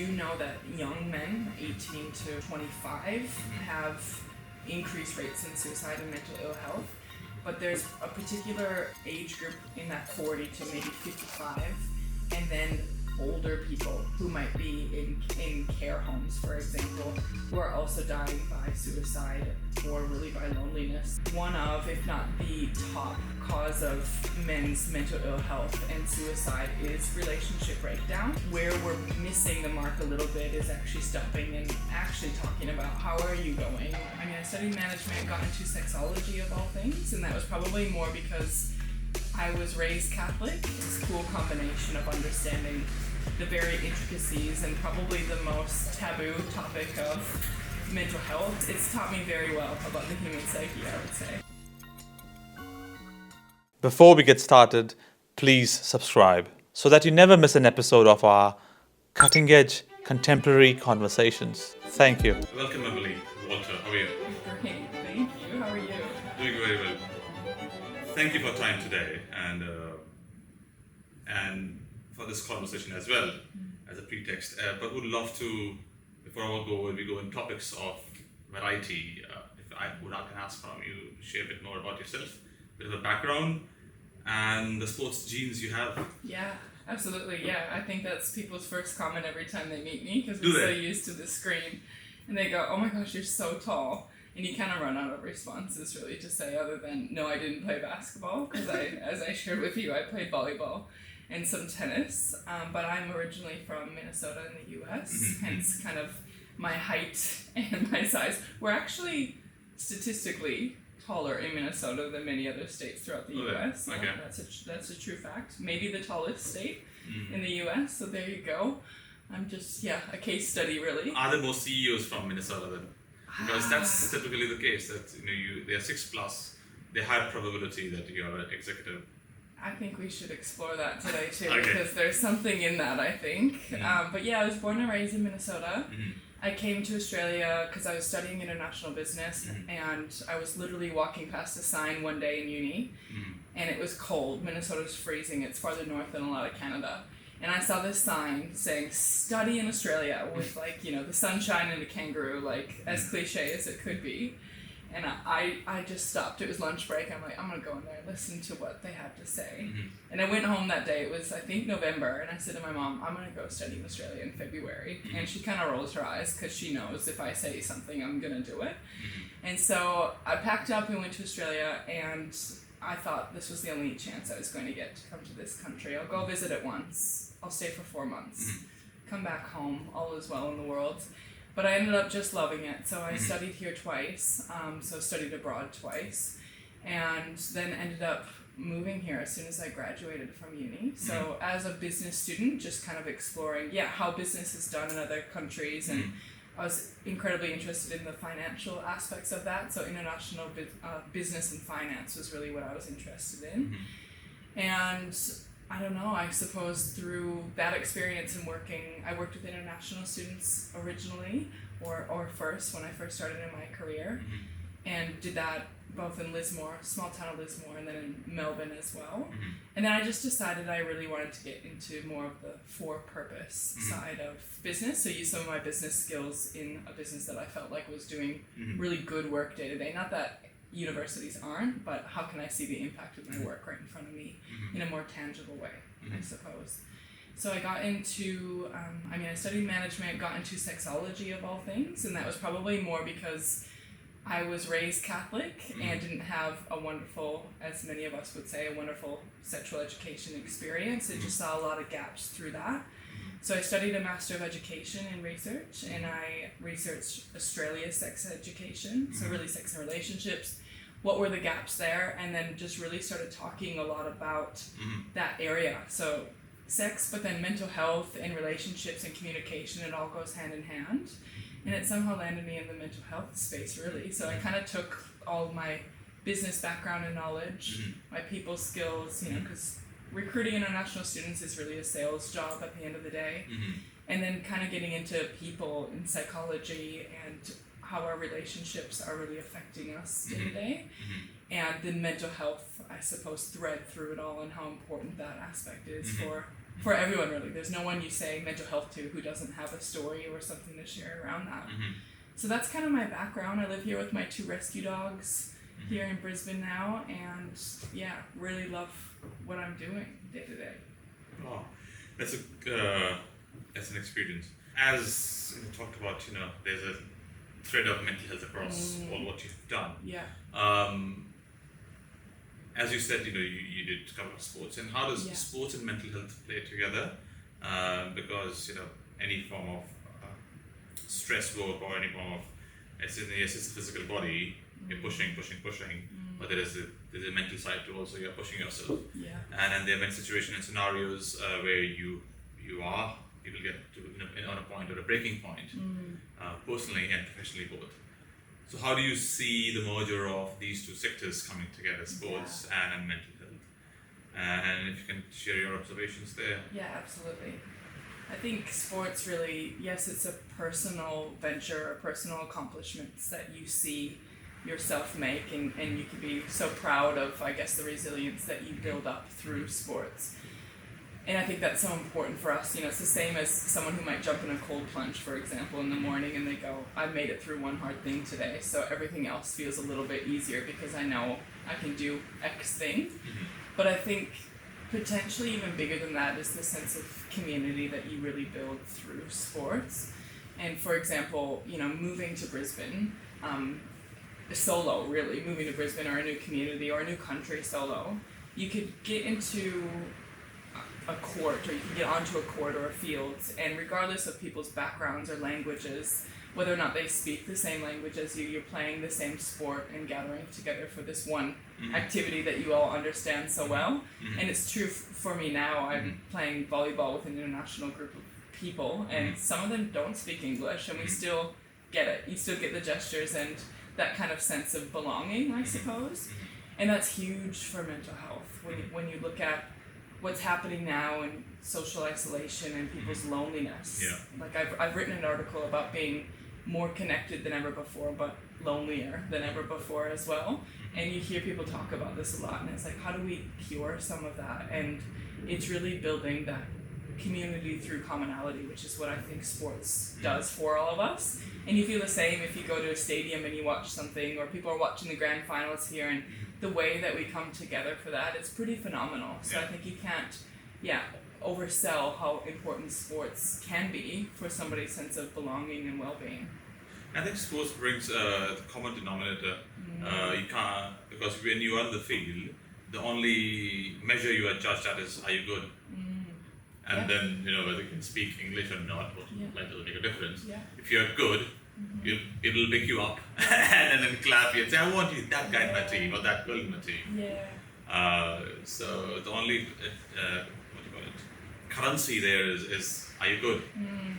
do know that young men, 18 to 25, have increased rates in suicide and mental ill health. But there's a particular age group in that 40 to maybe 55, and then older people who might be in care homes, for example, who are also dying by suicide or really by loneliness. One of, if not the top cause of men's mental ill health and suicide is relationship breakdown. Where we're missing the mark a little bit is actually stopping and actually talking about how are you going. I mean, I studied management, got into sexology of all things, and that was probably more because I was raised Catholic. It's a cool combination of understanding the very intricacies and probably the most taboo topic of mental health. It's taught me very well about the human psyche, I would say. Before we get started, please subscribe so that you never miss an episode of our cutting-edge contemporary conversations. Thank you. Welcome, Emily. Wolter, how are you? Great, thank you. How are you? Doing very well. Thank you for time today and for this conversation as well as a pretext. But would love to, before we go in topics of variety, if I can ask from you, share a bit more about yourself, a bit of a background, and the sports genes you have. Yeah, absolutely. Yeah, I think that's people's first comment every time they meet me because we're so used to the screen, and they go, "Oh my gosh, you're so tall." And you kind of run out of responses really to say other than, no, I didn't play basketball because as I shared with you, I played volleyball and some tennis, but I'm originally from Minnesota in the US, hence kind of my height and my size. We're actually statistically taller in Minnesota than many other states throughout the US. So okay. That's a true fact. Maybe the tallest state in the US, so there you go. I'm just, a case study really. Are there more CEOs from Minnesota then? Because that's typically the case, that they're 6+, the high probability that you are an executive. I think we should explore that today too, Okay. because there's something in that, I think. But yeah, I was born and raised in Minnesota. I came to Australia because I was studying international business, and I was literally walking past a sign one day in uni, and it was cold. Minnesota's freezing. It's farther north than a lot of Canada. And I saw this sign saying, study in Australia, with the sunshine and a kangaroo, as cliche as it could be. And I just stopped. It was lunch break. I'm like, I'm going to go in there and listen to what they have to say. And I went home that day. It was, I think, November. And I said to my mom, I'm going to go study in Australia in February. And she kind of rolls her eyes because she knows if I say something, I'm going to do it. And so I packed up and went to Australia, and I thought this was the only chance I was going to get to come to this country. I'll go visit it once. I'll stay for 4 months. Come back home. All is well in the world. But I ended up just loving it. So I studied here twice. So studied abroad twice. And then ended up moving here as soon as I graduated from uni. So as a business student, just kind of exploring, how business is done in other countries. And I was incredibly interested in the people aspects of that. So international business and finance was really what I was interested in. And I don't know, I suppose through that experience and I worked with international students originally, or first, when I first started in my career, and did that both in Lismore, small town of Lismore, and then in Melbourne as well. And then I just decided I really wanted to get into more of the for-purpose side of business, so use some of my business skills in a business that I felt like was doing really good work day to day. Not that universities aren't, but how can I see the impact of my work right in front of me in a more tangible way, I suppose. So I got into, I studied management, got into sexology of all things, and that was probably more because I was raised Catholic and didn't have a wonderful, as many of us would say, a wonderful sexual education experience. I just saw a lot of gaps through that. So I studied a Master of Education in Research, and I researched Australia's sex education, so really sex and relationships, what were the gaps there, and then just really started talking a lot about that area. So sex, but then mental health and relationships and communication, it all goes hand in hand. And it somehow landed me in the mental health space, really. So I kind of took all my business background and knowledge, my people skills, because recruiting international students is really a sales job at the end of the day. And then kind of getting into people in psychology and how our relationships are really affecting us day to day. And the mental health, I suppose, thread through it all, and how important that aspect is for for everyone really. There's no one you say mental health to who doesn't have a story or something to share around that. So that's kind of my background. I live here with my 2 rescue dogs here in Brisbane now, and yeah, really love what I'm doing day to day. Oh, that's an experience. As you talked about, there's a thread of mental health across all what you've done. Yeah. As you said, you did cover sports, and how does sports and mental health play together? Because any form of stress work or any form of it's the physical body, you're pushing, but there's a mental side to also you're pushing yourself. Yeah. And then there are many situations and scenarios where you will get to on a point or a breaking point, personally and professionally both. So how do you see the merger of these 2 sectors coming together, sports and mental health? And if you can share your observations there. Yeah, absolutely. I think sports really, yes, it's a personal venture, personal accomplishments that you see yourself make, and you can be so proud of, I guess, the resilience that you build up through sports. And I think that's so important for us. It's the same as someone who might jump in a cold plunge, for example, in the morning, and they go, I made it through one hard thing today, so everything else feels a little bit easier because I know I can do X thing. But I think potentially even bigger than that is the sense of community that you really build through sports. And for example, moving to Brisbane, solo really, moving to Brisbane or a new community or a new country solo, you could get into a court, or you can get onto a court or a field, and regardless of people's backgrounds or languages, whether or not they speak the same language as you, you're playing the same sport and gathering together for this one activity that you all understand so well. And it's true for me now. I'm playing volleyball with an international group of people, and some of them don't speak English, and we still get it. You still get the gestures and that kind of sense of belonging, I suppose. And that's huge for mental health. When you look at what's happening now in social isolation and people's loneliness. Like I've written an article about being more connected than ever before, but lonelier than ever before as well. And you hear people talk about this a lot, and it's like, how do we cure some of that? And it's really building that community through commonality, which is what I think sports does for all of us. And you feel the same if you go to a stadium and you watch something, or people are watching the grand finals here, and the way that we come together for that, it's pretty phenomenal. So I think you can't, oversell how important sports can be for somebody's sense of belonging and well-being. I think sports brings the common denominator. You can't, because when you are in the field, the only measure you are judged at is, are you good? And then, whether you can speak English or not, that doesn't make a difference. If you're good, it'll pick you up and then clap you and say, I want you, that guy in my team or that girl in my team. So the only currency there is are you good?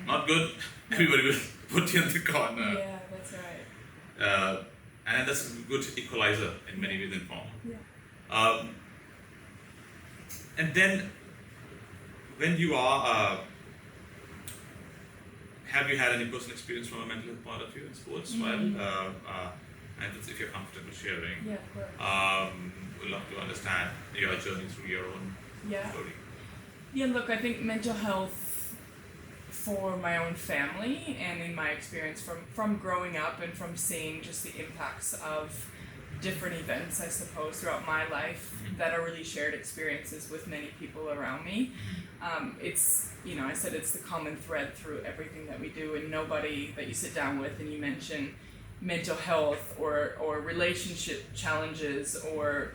Not good, everybody will put you in the corner. Yeah, that's right. And that's a good equalizer in many ways and form. And then when you are have you had any personal experience from a mental health point of view in sports? And if you're comfortable sharing, of course. We'd love to understand your journey through your own story. Yeah, look, I think mental health for my own family and in my experience from growing up and from seeing just the impacts of different events, I suppose, throughout my life that are really shared experiences with many people around me. It's, I said it's the common thread through everything that we do, and nobody that you sit down with and you mention mental health or relationship challenges or,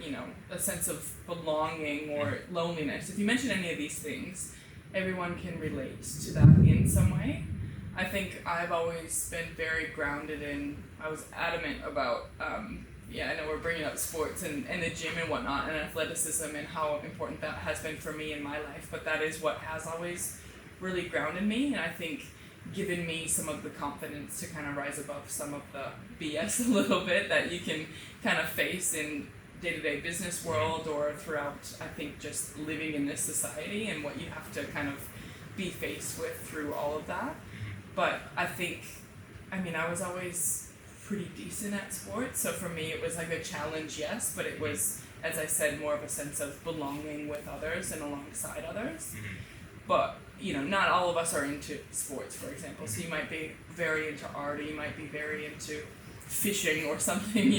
a sense of belonging or loneliness. If you mention any of these things, everyone can relate to that in some way. I think I've always been very grounded in, I was adamant about, I know we're bringing up sports and the gym and whatnot and athleticism and how important that has been for me in my life, but that is what has always really grounded me, and I think given me some of the confidence to kind of rise above some of the BS a little bit that you can kind of face in day-to-day business world or throughout, I think, just living in this society and what you have to kind of be faced with through all of that. But I think, I was always pretty decent at sports, so for me it was like a challenge, yes, but it was, as I said, more of a sense of belonging with others and alongside others. but not all of us are into sports, for example. So you might be very into art, or you might be very into fishing or something,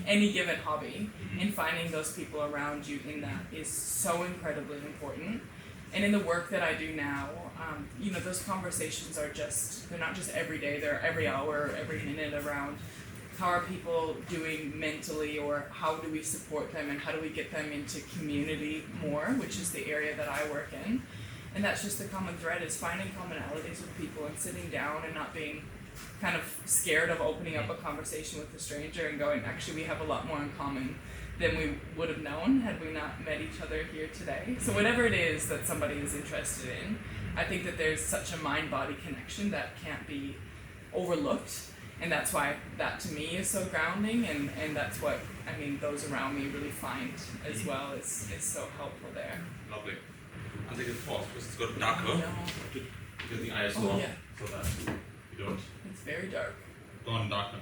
any given hobby, and finding those people around you in that is so incredibly important. And in the work that I do now, those conversations they're not just every day, they're every hour, every minute around how are people doing mentally, or how do we support them, and how do we get them into community more, which is the area that I work in. And that's just the common thread, is finding commonalities with people and sitting down and not being kind of scared of opening up a conversation with a stranger and going, actually, we have a lot more in common than we would have known had we not met each other here today. So whatever it is that somebody is interested in, I think that there's such a mind-body connection that can't be overlooked. And that's why that to me is so grounding, and that's what, those around me really find as well is so helpful there. Lovely. I'll take a pause because it's got darker. No. To get the ISO off, yeah. so that you don't. It's very dark. Gone darker.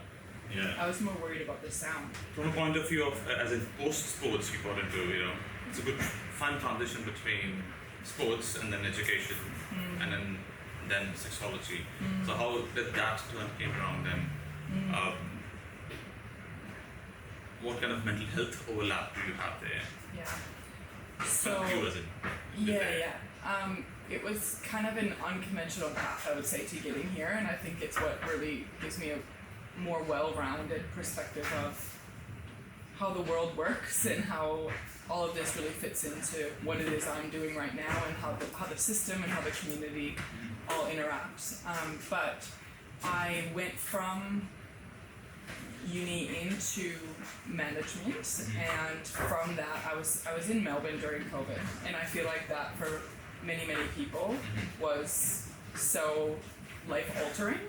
Yeah. I was more worried about the sound. From a point of view of, as in post-sports you got into, it's a good fun transition between sports and then education, and then sexology. So how did that turn came around then? What kind of mental health overlap do you have there? Yeah. So You as in? it was kind of an unconventional path, I would say, to getting here, and I think it's what really gives me a more well-rounded perspective of how the world works and how all of this really fits into what it is I'm doing right now, and how the system and how the community all interacts. But I went from uni into management, and from that I was in Melbourne during COVID, and I feel like that for many people was so life-altering,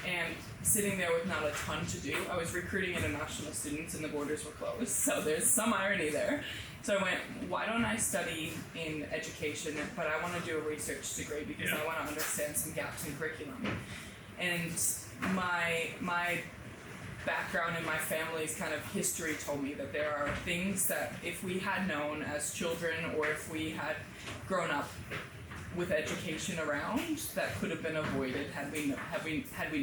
and sitting there with not a ton to do. I was recruiting international students and the borders were closed, so there's some irony there. So I went, why don't I study in education, but I want to do a research degree because I want to understand some gaps in curriculum. And my background and my family's kind of history told me that there are things that if we had known as children, or if we had grown up with education around, that could have been avoided had we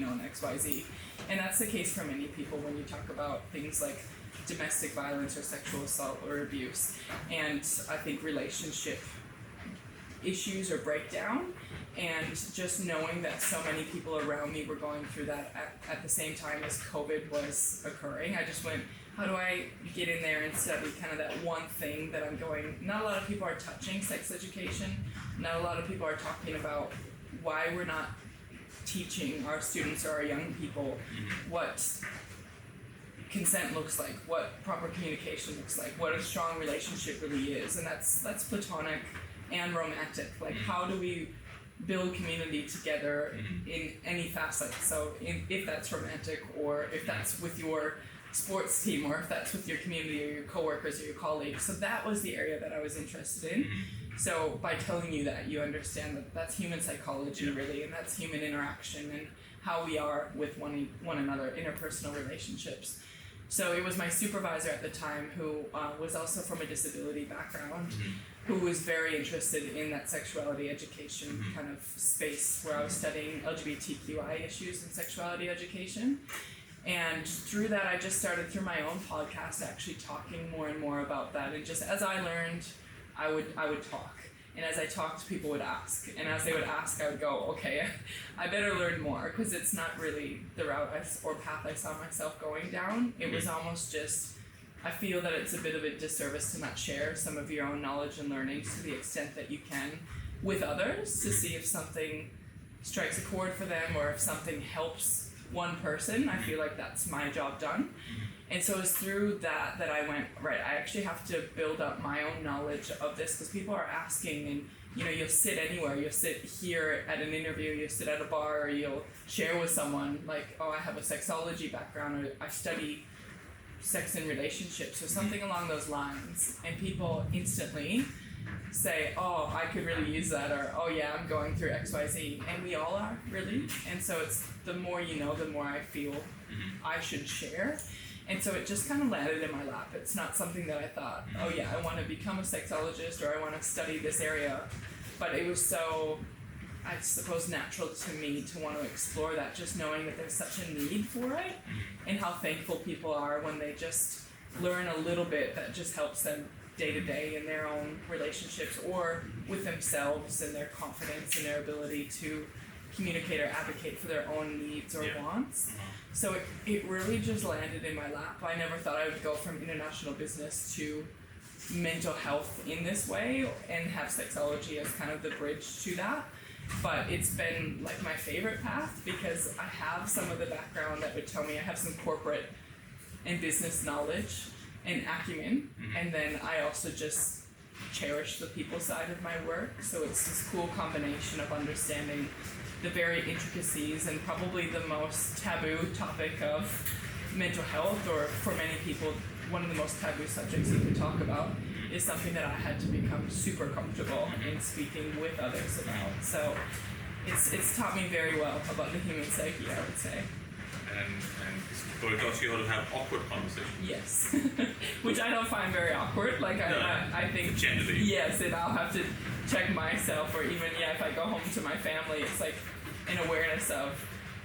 known XYZ. And that's the case for many people when you talk about things like domestic violence or sexual assault or abuse, and I think relationship issues or breakdown. And just knowing that so many people around me were going through that at the same time as COVID was occurring, I just went, how do I get in there and study kind of that one thing that I'm going, not a lot of people are touching sex education, not a lot of people are talking about why we're not teaching our students or our young people what consent looks like, what proper communication looks like, what a strong relationship really is, and that's platonic and romantic. Like, how do we build community together in any facet? So if that's romantic, or if that's with your sports team, or if that's with your community or your coworkers or your colleagues. So that was the area that I was interested in. So by telling you that, you understand that that's human psychology really, and that's human interaction and how we are with one another, interpersonal relationships. So it was my supervisor at the time, who was also from a disability background, who was very interested in that sexuality education kind of space, where I was studying LGBTQI issues in sexuality education. And through that, I just started, through my own podcast, actually talking more and more about that. And just as I learned, I would talk. And as I talked, people would ask. And as they would ask, I would go, okay, I better learn more, because it's not really the route or path I saw myself going down. It was almost just, I feel that it's a bit of a disservice to not share some of your own knowledge and learnings to the extent that you can with others, to see if something strikes a chord for them, or if something helps one person. I feel like that's my job done. And so it was through that I went, right, I actually have to build up my own knowledge of this, because people are asking, and you'll sit anywhere, you'll sit here at an interview, you'll sit at a bar, or you'll share with someone like, oh, I have a sexology background, or I study sex and relationships, or something along those lines, and people instantly say, oh, I could really use that, or oh yeah, I'm going through XYZ, and we all are, really. And so it's, the more you know, the more I feel I should share. And so it just kind of landed in my lap. It's not something that I thought, oh yeah, I want to become a sexologist, or I want to study this area. but it was so, I suppose, natural to me to want to explore that, just knowing that there's such a need for it, and how thankful people are when they just learn a little bit that just helps them day to day in their own relationships or with themselves and their confidence and their ability to communicate or advocate for their own needs or wants. So it really just landed in my lap. I never thought I would go from international business to mental health in this way and have sexology as kind of the bridge to that. But it's been like my favorite path because I have some of the background that would tell me I have some corporate and business knowledge and acumen, and then I also just cherish the people side of my work. So it's this cool combination of understanding the very intricacies and probably the most taboo topic of mental health, or for many people one of the most taboo subjects you can talk about, is something that I had to become super comfortable in speaking with others about. So it's taught me very well about the human psyche, I would say. And so it taught you how to have awkward conversations. Yes, which I don't find very awkward. Like I think generally. Yes, and I'll have to check myself, or even if I go home to my family, it's like an awareness of,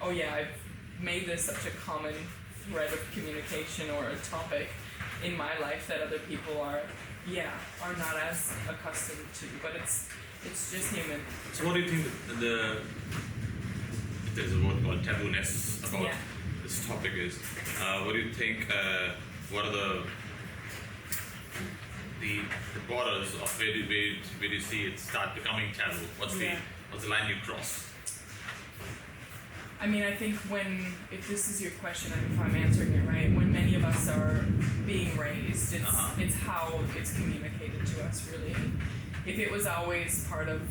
oh yeah, I've made this such a common thread of communication or a topic in my life that other people are not as accustomed to. But it's just human. So what do you think if there's a word called tabooness about this topic is? What do you think? What are the borders of where do you see it start becoming taboo? What's the line you cross? I mean, I think if this is your question, and if I'm answering it right, when many of us are being raised, it's how it's communicated to us, really. If it was always part of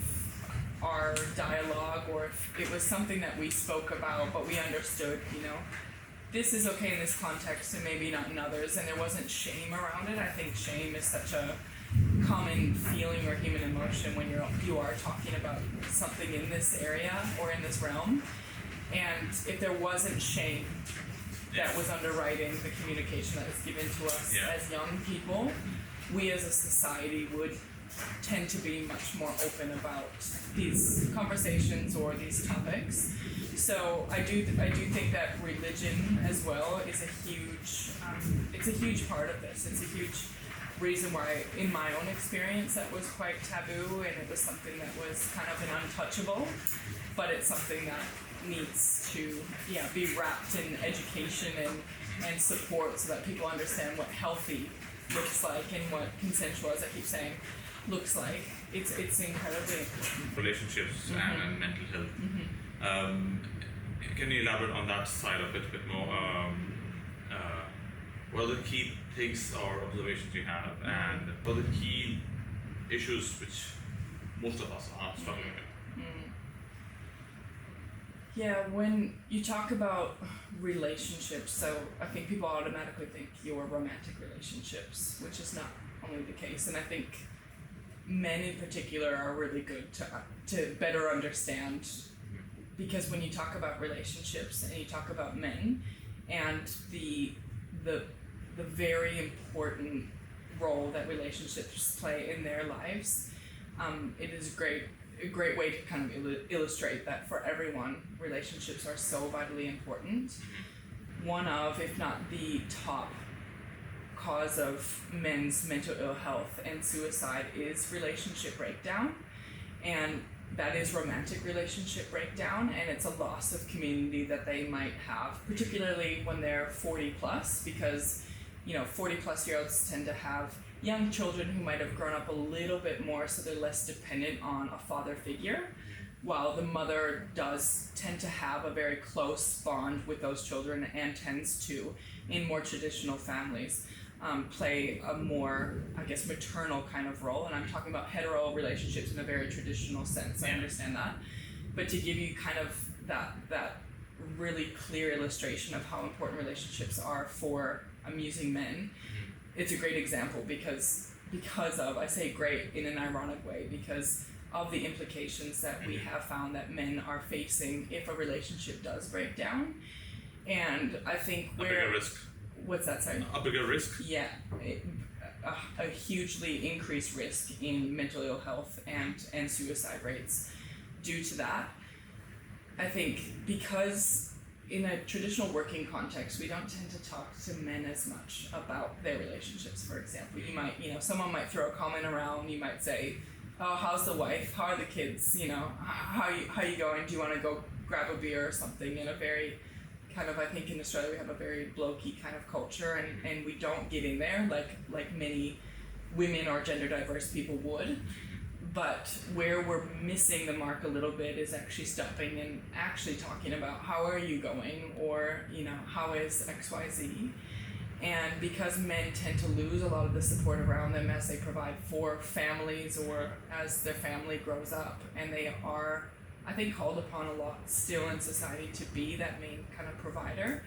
our dialogue, or if it was something that we spoke about, but we understood, this is okay in this context and maybe not in others, and there wasn't shame around it. I think shame is such a common feeling or human emotion when you are talking about something in this area or in this realm. And if there wasn't shame that was underwriting the communication that was given to us as young people, we as a society would tend to be much more open about these conversations or these topics. So I do think that religion as well is it's a huge part of this. It's a huge reason why, in my own experience, that was quite taboo, and it was something that was kind of an untouchable, but it's something that needs to be wrapped in education and support so that people understand what healthy looks like and what consensual, as I keep saying, looks like. It's incredibly important. Relationships and mental health. Can you elaborate on that side of it a bit more? What are the key things or observations you have, and what are the key issues which most of us are struggling with? Yeah, when you talk about relationships, so I think people automatically think your romantic relationships, which is not only the case, and I think men in particular are really good to better understand, because when you talk about relationships and you talk about men and the very important role that relationships play in their lives, it is a great way to kind of illustrate that for everyone, relationships are so vitally important. One of, if not the top cause of men's mental ill health and suicide is relationship breakdown, and that is romantic relationship breakdown, and it's a loss of community that they might have, particularly when they're 40 plus, because 40 plus year olds tend to have young children who might have grown up a little bit more, so they're less dependent on a father figure, while the mother does tend to have a very close bond with those children and tends to, in more traditional families, play a more, I guess, maternal kind of role. And I'm talking about hetero relationships in a very traditional sense. I understand that. But to give you kind of that really clear illustration of how important relationships are for amusing men, it's a great example because of, I say great in an ironic way, because of the implications that we have found that men are facing if a relationship does break down. And I think a bigger risk. What's that, sorry? A bigger risk? Yeah, a hugely increased risk in mental ill health and suicide rates due to that. I think because in a traditional working context, we don't tend to talk to men as much about their relationships. For example, someone might throw a comment around. You might say, "Oh, how's the wife? How are the kids? How you going? Do you want to go grab a beer or something?" In a very kind of, I think in Australia we have a very blokey kind of culture, and we don't get in there like many women or gender diverse people would. But where we're missing the mark a little bit is actually stopping and actually talking about how are you going, or how is XYZ. And because men tend to lose a lot of the support around them as they provide for families or as their family grows up, and they are, I think, called upon a lot still in society to be that main kind of provider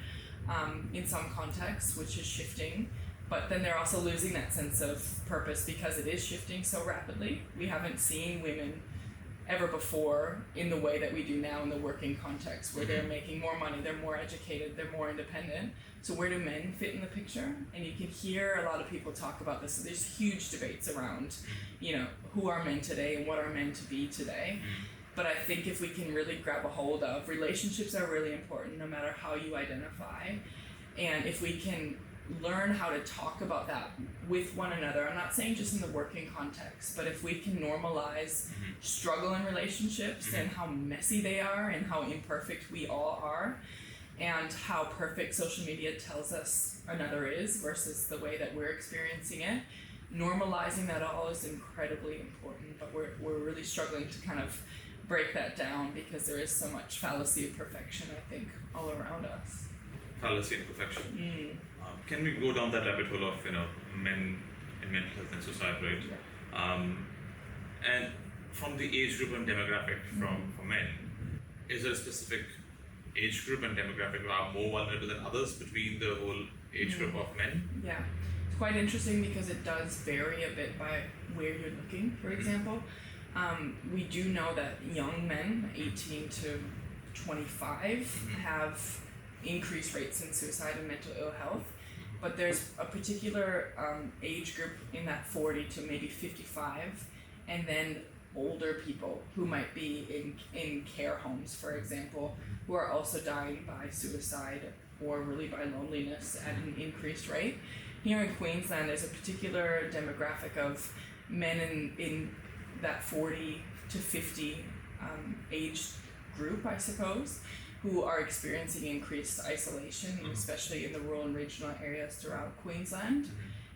in some contexts, which is shifting. But then they're also losing that sense of purpose because it is shifting so rapidly. We haven't seen women ever before in the way that we do now in the working context, where they're making more money, they're more educated, they're more independent. So where do men fit in the picture? And you can hear a lot of people talk about this. So there's huge debates around, who are men today and what are men to be today. But I think if we can really grab a hold of, relationships are really important no matter how you identify. And if we can learn how to talk about that with one another, I'm not saying just in the working context, but if we can normalize struggle in relationships and how messy they are and how imperfect we all are, and how perfect social media tells us another is versus the way that we're experiencing it, normalizing that all is incredibly important. But we're really struggling to kind of break that down because there is so much fallacy of perfection, I think, all around us. Fallacy and perfection. Can we go down that rabbit hole of men and mental health and suicide rate? Yeah. And from the age group and demographic for men, is there a specific age group and demographic that are more vulnerable than others between the whole age group of men? Yeah, it's quite interesting because it does vary a bit by where you're looking. For example, we do know that young men, 18 to 25, have increased rates in suicide and mental ill health. But there's a particular age group in that 40 to maybe 55, and then older people who might be in care homes, for example, who are also dying by suicide or really by loneliness at an increased rate. Here in Queensland, there's a particular demographic of men in that 40 to 50 age group, I suppose, who are experiencing increased isolation, especially in the rural and regional areas throughout Queensland.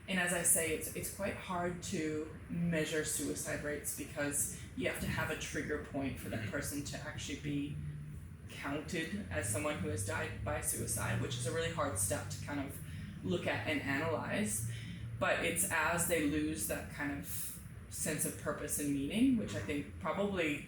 And as I say, it's quite hard to measure suicide rates because you have to have a trigger point for that person to actually be counted as someone who has died by suicide, which is a really hard step to kind of look at and analyze. But it's as they lose that kind of sense of purpose and meaning, which I think probably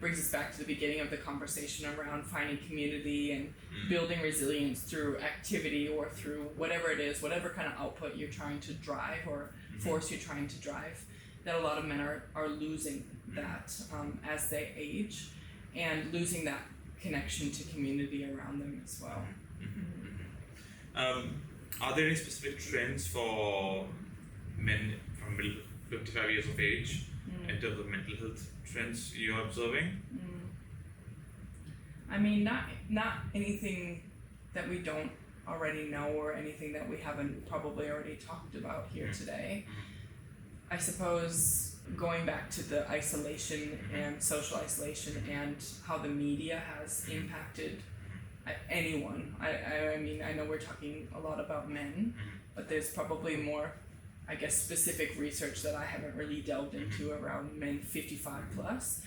brings us back to the beginning of the conversation around finding community and building resilience through activity or through whatever it is, whatever kind of output you're trying to drive or force you're trying to drive, that a lot of men are losing that as they age and losing that connection to community around them as well. Are there any specific trends for men from 55 years of age in terms of mental health trends you're observing? I mean, not anything that we don't already know or anything that we haven't probably already talked about here today. I suppose going back to the isolation and social isolation and how the media has impacted anyone. I mean, I know we're talking a lot about men, but there's probably more, I guess, specific research that I haven't really delved into around men 55 plus.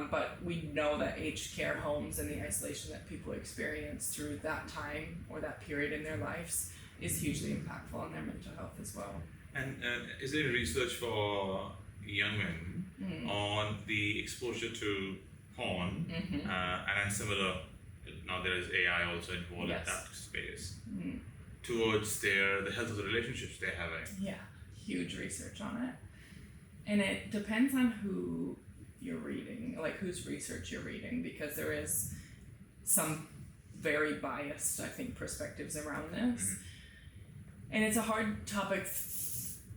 But we know that aged care homes and the isolation that people experience through that time or that period in their lives is hugely impactful on their mental health as well. And is there research for young men on the exposure to porn and similar, now there is AI also involved in that space, towards the health of the relationships they're having? Yeah, huge research on it. And it depends on who you're reading, like whose research you're reading, because there is some very biased, I think, perspectives around this. And it's a hard topic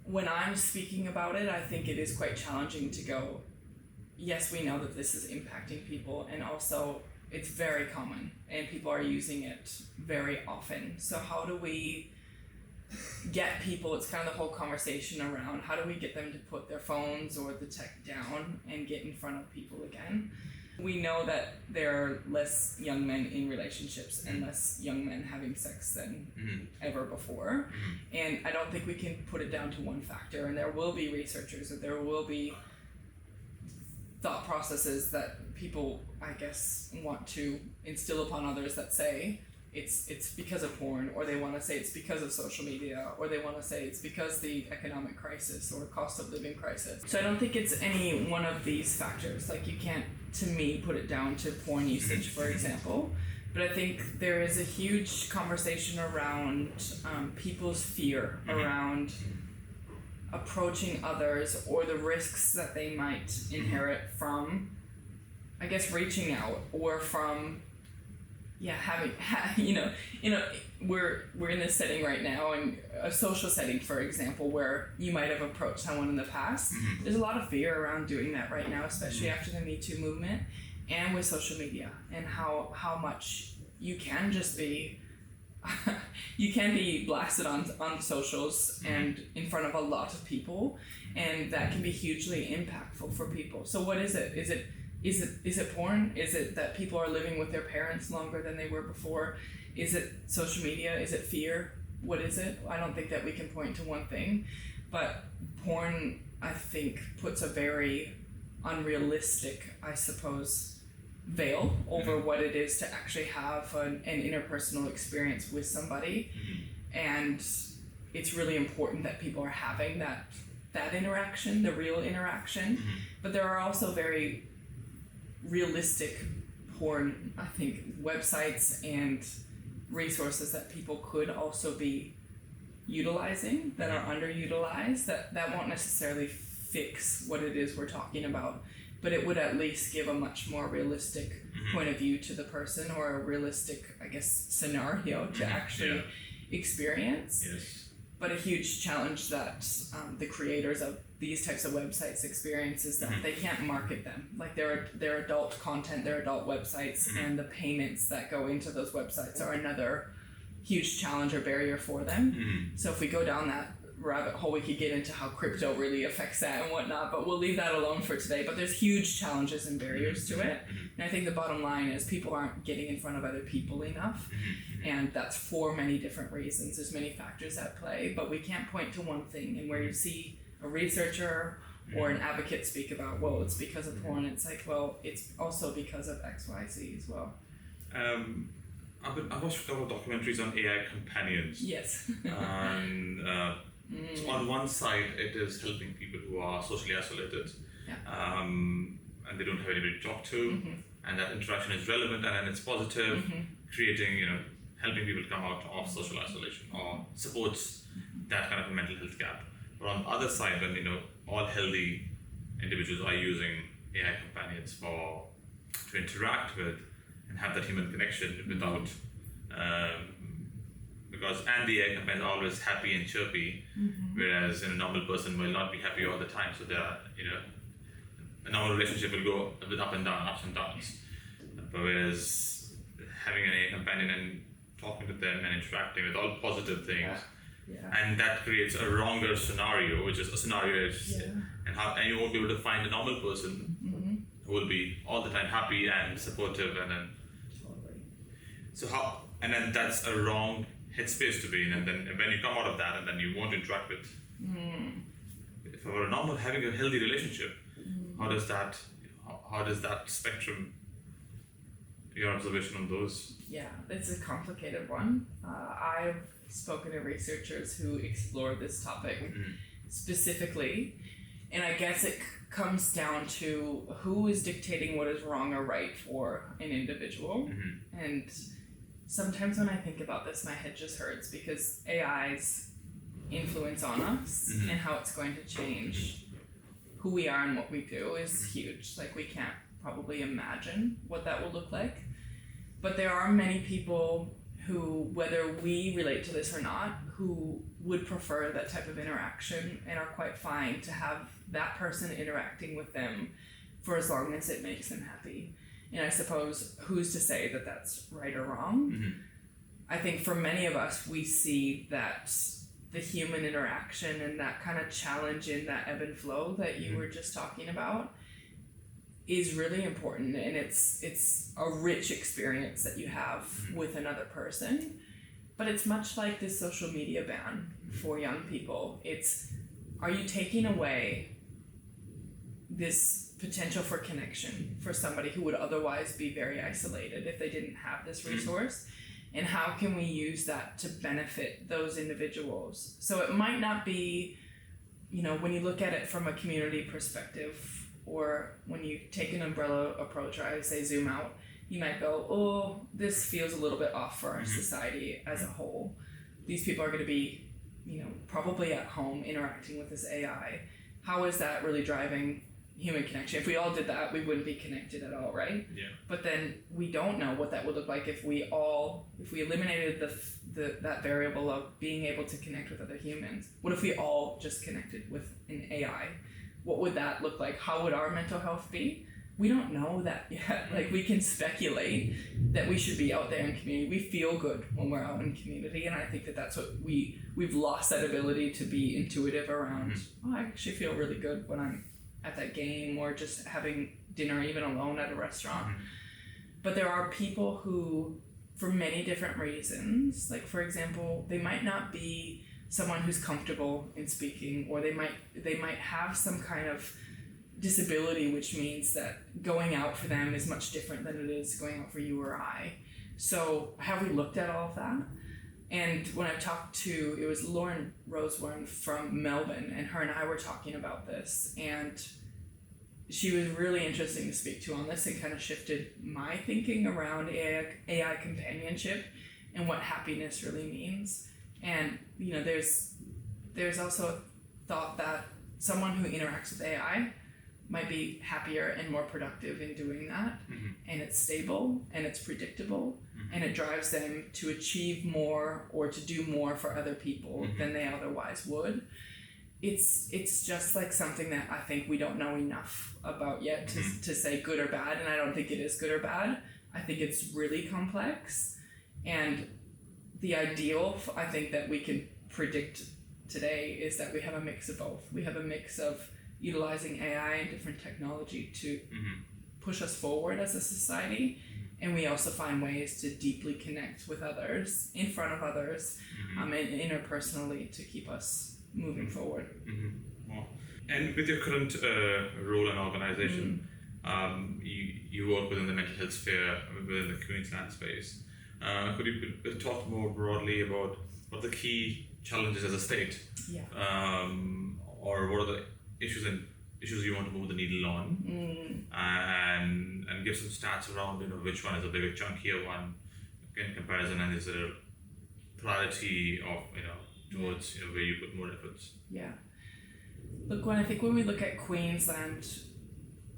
when I'm speaking about it, I think it is quite challenging to go, yes, we know that this is impacting people, and also it's very common and people are using it very often. So how do we get people, it's kind of the whole conversation around how do we get them to put their phones or the tech down and get in front of people again. We know that there are less young men in relationships and less young men having sex than ever before. And I don't think we can put it down to one factor, and there will be researchers or there will be thought processes that people, I guess, want to instill upon others that say it's because of porn, or they want to say it's because of social media, or they want to say it's because the economic crisis or cost of living crisis. So I don't think it's any one of these factors. Like, you can't, to me, put it down to porn usage, for example. But I think there is a huge conversation around people's fear around approaching others, or the risks that they might inherit from, I guess, reaching out, or from having we're in this setting right now, in a social setting, for example, where you might have approached someone in the past. There's a lot of fear around doing that right now, especially after the Me Too movement and with social media, and how much you can just be you can be blasted on socials and in front of a lot of people, and that can be hugely impactful for people. So what is it? Is it porn? Is it that people are living with their parents longer than they were before? Is it social media? Is it fear? What is it? I don't think that we can point to one thing, but porn, I think, puts a very unrealistic, I suppose, veil over what it is to actually have an interpersonal experience with somebody. And it's really important that people are having that interaction, the real interaction. But there are also very realistic porn, I think, websites and resources that people could also be utilizing that are underutilized, that won't necessarily fix what it is we're talking about, but it would at least give a much more realistic point of view to the person, or a realistic, I guess, scenario to actually experience. Yes. But a huge challenge that the creators of these types of websites experience is that they can't market them. Like, they're adult content, they're adult websites, and the payments that go into those websites are another huge challenge or barrier for them. So if we go down that rabbit hole, we could get into how crypto really affects that and whatnot, but we'll leave that alone for today. But there's huge challenges and barriers to it. And I think the bottom line is people aren't getting in front of other people enough. And that's for many different reasons. There's many factors at play, but we can't point to one thing. And where you see a researcher or an advocate speak about, well, it's because of porn, it's like, well, it's also because of XYZ as well. I've watched a couple of documentaries on AI companions. Yes. And so on one side, it is helping people who are socially isolated, and they don't have anybody to talk to, and that interaction is relevant and it's positive, creating, helping people come out of social isolation, or supports that kind of a mental health gap. But on the other side, when all healthy individuals are using AI companions to interact with and have that human connection without. And the AI companions are always happy and chirpy, whereas a normal person will not be happy all the time. So a normal relationship will go with ups and downs. But whereas having an AI companion and talking to them and interacting with all positive things, and that creates a wronger scenario, which is a scenario, and you won't be able to find a normal person who will be all the time happy and supportive, and then then that's a wrong headspace to be in, and then when you come out of that, and then you want to interact with. If I were having a healthy relationship, how does that spectrum? Your observation on those? Yeah, it's a complicated one. I've spoken to researchers who explore this topic specifically, and I guess it comes down to who is dictating what is wrong or right for an individual. And sometimes when I think about this, my head just hurts, because AI's influence on us and how it's going to change who we are and what we do is huge. Like, we can't probably imagine what that will look like. But there are many people who, whether we relate to this or not, who would prefer that type of interaction and are quite fine to have that person interacting with them for as long as it makes them happy. And I suppose who's to say that that's right or wrong? I think for many of us, we see that the human interaction and that kind of challenge in that ebb and flow that you were just talking about is really important, and it's a rich experience that you have with another person. But it's much like this social media ban for young people. It's, are you taking away this potential for connection for somebody who would otherwise be very isolated if they didn't have this resource? And how can we use that to benefit those individuals? So it might not be, when you look at it from a community perspective, or when you take an umbrella approach, or I would say zoom out, you might go, oh, this feels a little bit off for our society as a whole. These people are going to be, probably at home interacting with this AI. How is that really driving human connection? If we all did that, we wouldn't be connected at all, right? Yeah. But then we don't know what that would look like if we eliminated that variable of being able to connect with other humans. What if we all just connected with an AI? What would that look like? How would our mental health be? We don't know that yet. Like, we can speculate that we should be out there in community. We feel good when we're out in community, and I think that that's what we've lost, that ability to be intuitive around. Oh, I actually feel really good when I'm at that game or just having dinner even alone at a restaurant. But there are people who, for many different reasons, like for example, they might not be someone who's comfortable in speaking, or they might have some kind of disability, which means that going out for them is much different than it is going out for you or I. So have we looked at all of that? And when I talked to, it was Lauren Rosewarne from Melbourne, and her and I were talking about this, and she was really interesting to speak to on this, and kind of shifted my thinking around AI companionship and what happiness really means. And there's also a thought that someone who interacts with AI might be happier and more productive in doing that, and it's stable and it's predictable, and it drives them to achieve more or to do more for other people than they otherwise would. It's just like something that I think we don't know enough about yet to say good or bad, and I don't think it is good or bad. I think it's really complex, and the ideal, I think, that we can predict today is that we have a mix of both. We have a mix of utilizing AI and different technology to push us forward as a society, and we also find ways to deeply connect with others, in front of others, and interpersonally, to keep us moving forward. Wow. And with your current role and organization, you work within the mental health sphere, within the Queensland space. Could you talk more broadly about what the key challenges as a state, or what are the issues you want to move the needle on, and give some stats around which one is a bigger, chunkier one in comparison, and is there a priority of towards where you put more efforts? Yeah. Look, when we look at Queensland,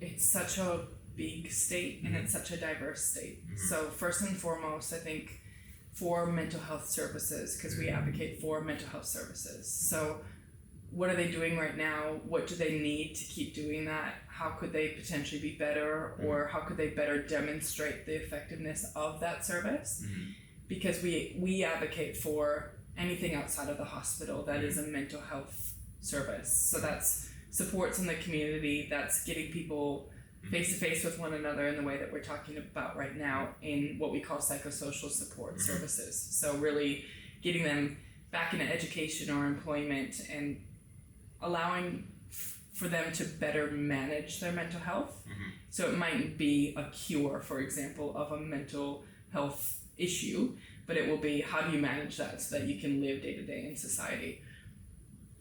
it's such a big state and it's such a diverse state. So first and foremost, I think for mental health services, because we advocate for mental health services. So what are they doing right now? What do they need to keep doing that? How could they potentially be better, or how could they better demonstrate the effectiveness of that service? Because we advocate for anything outside of the hospital that is a mental health service. So that's supports in the community, that's getting people face to face with one another in the way that we're talking about right now in what we call psychosocial support services. So really getting them back into education or employment and allowing for them to better manage their mental health. So it might be a cure, for example, of a mental health issue, but it will be, how do you manage that so that you can live day to day in society?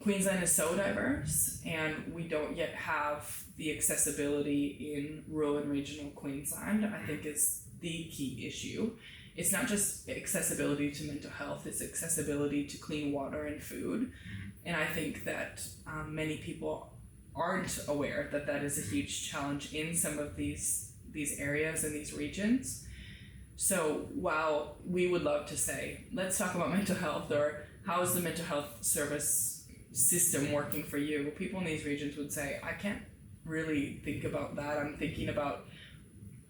Queensland is so diverse, and we don't yet have the accessibility in rural and regional Queensland, I think, is the key issue. It's not just accessibility to mental health, it's accessibility to clean water and food. And I think that many people aren't aware that that is a huge challenge in some of these areas and these regions. So while we would love to say, let's talk about mental health, or how is the mental health service system working for you, people in these regions would say, I can't really think about that. I'm thinking about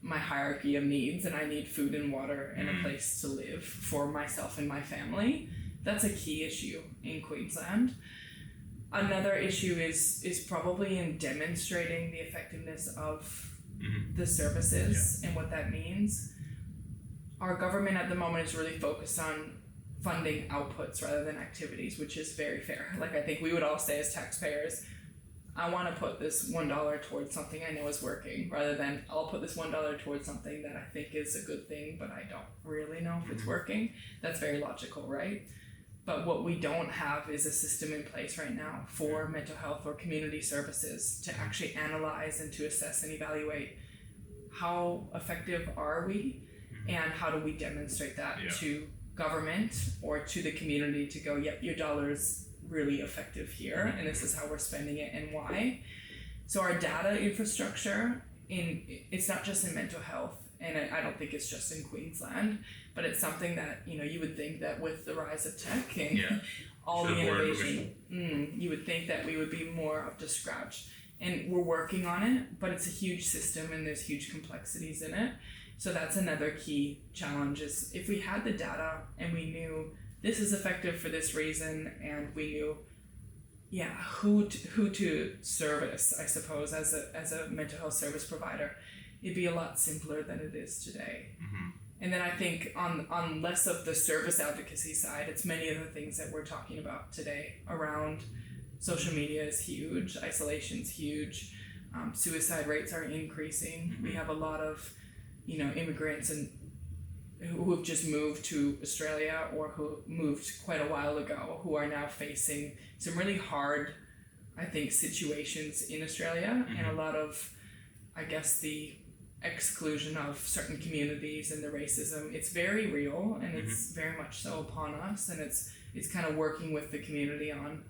my hierarchy of needs, and I need food and water and a place to live for myself and my family. That's a key issue in Queensland. Another issue is probably in demonstrating the effectiveness of the services and what that means. Our government at the moment is really focused on funding outputs rather than activities, which is very fair. Like, I think we would all say as taxpayers, I want to put this $1 towards something I know is working, rather than I'll put this $1 towards something that I think is a good thing, but I don't really know if it's working. That's very logical, right? But what we don't have is a system in place right now for mental health or community services to actually analyze and to assess and evaluate how effective are we, and how do we demonstrate that to government or to the community to go, yep, your dollar's really effective here, and this is how we're spending it and why. So our data infrastructure, it's not just in mental health, and I don't think it's just in Queensland, but it's something that, you would think that with the rise of tech and all the innovation, you would think that we would be more up to scratch. And we're working on it, but it's a huge system and there's huge complexities in it. So that's another key challenge, is if we had the data and we knew this is effective for this reason, and we knew who to service, I suppose, as a mental health service provider, it'd be a lot simpler than it is today. And then I think on less of the service advocacy side, it's many of the things that we're talking about today around social media is huge, isolation's huge, suicide rates are increasing. We have a lot of immigrants and who have just moved to Australia, or who moved quite a while ago, who are now facing some really hard, I think, situations in Australia, and a lot of, I guess, the exclusion of certain communities and the racism. It's very real, and it's very much so upon us, and it's kind of working with the community on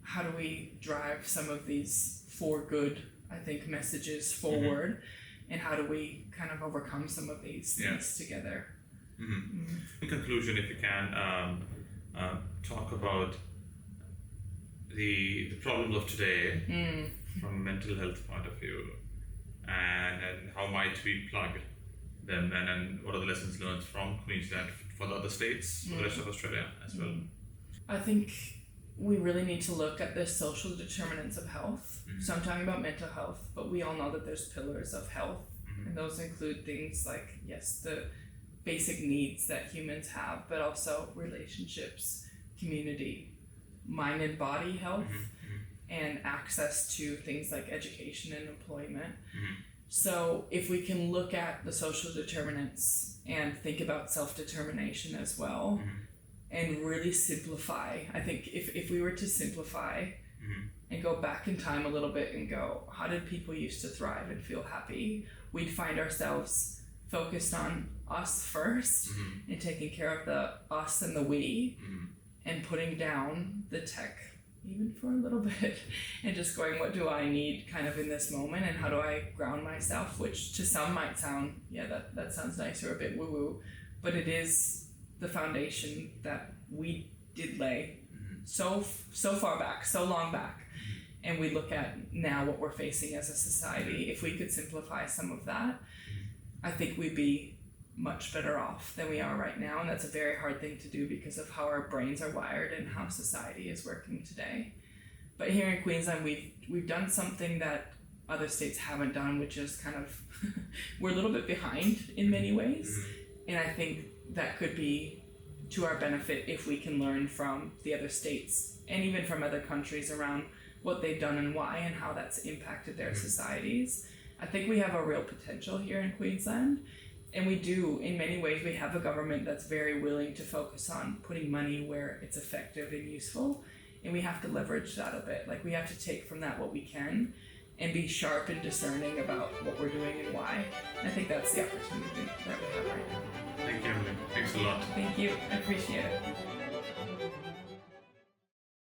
how do we drive some of these for good, I think, messages forward, and how do we kind of overcome some of these things together. In conclusion, if you can talk about the problems of today from a mental health point of view, and how might we plug them, and what are the lessons learned from Queensland for the other states, for the rest of Australia as well. I think we really need to look at the social determinants of health. So I'm talking about mental health, but we all know that there's pillars of health, and those include things like, yes, the basic needs that humans have, but also relationships, community, mind and body health, and access to things like education and employment. So if we can look at the social determinants and think about self-determination as well, and really simplify, I think if we were to simplify and go back in time a little bit and go, how did people used to thrive and feel happy, we'd find ourselves focused on us first, and taking care of the us and the we, and putting down the tech even for a little bit, and just going, what do I need kind of in this moment, and how do I ground myself, which to some might sound, that sounds nice or a bit woo-woo, but it is the foundation that we did lay so far back, so long back. And we look at now what we're facing as a society. If we could simplify some of that, I think we'd be much better off than we are right now. And that's a very hard thing to do because of how our brains are wired and how society is working today. But here in Queensland, we've done something that other states haven't done, which is kind of, we're a little bit behind in many ways. And I think that could be to our benefit if we can learn from the other states and even from other countries around what they've done and why, and how that's impacted their societies. I think we have a real potential here in Queensland, and we do, in many ways, we have a government that's very willing to focus on putting money where it's effective and useful, and we have to leverage that a bit. Like, we have to take from that what we can and be sharp and discerning about what we're doing and why. And I think that's the opportunity that we have right now. Thank you, Emily. Thanks a lot. Thank you. I appreciate it.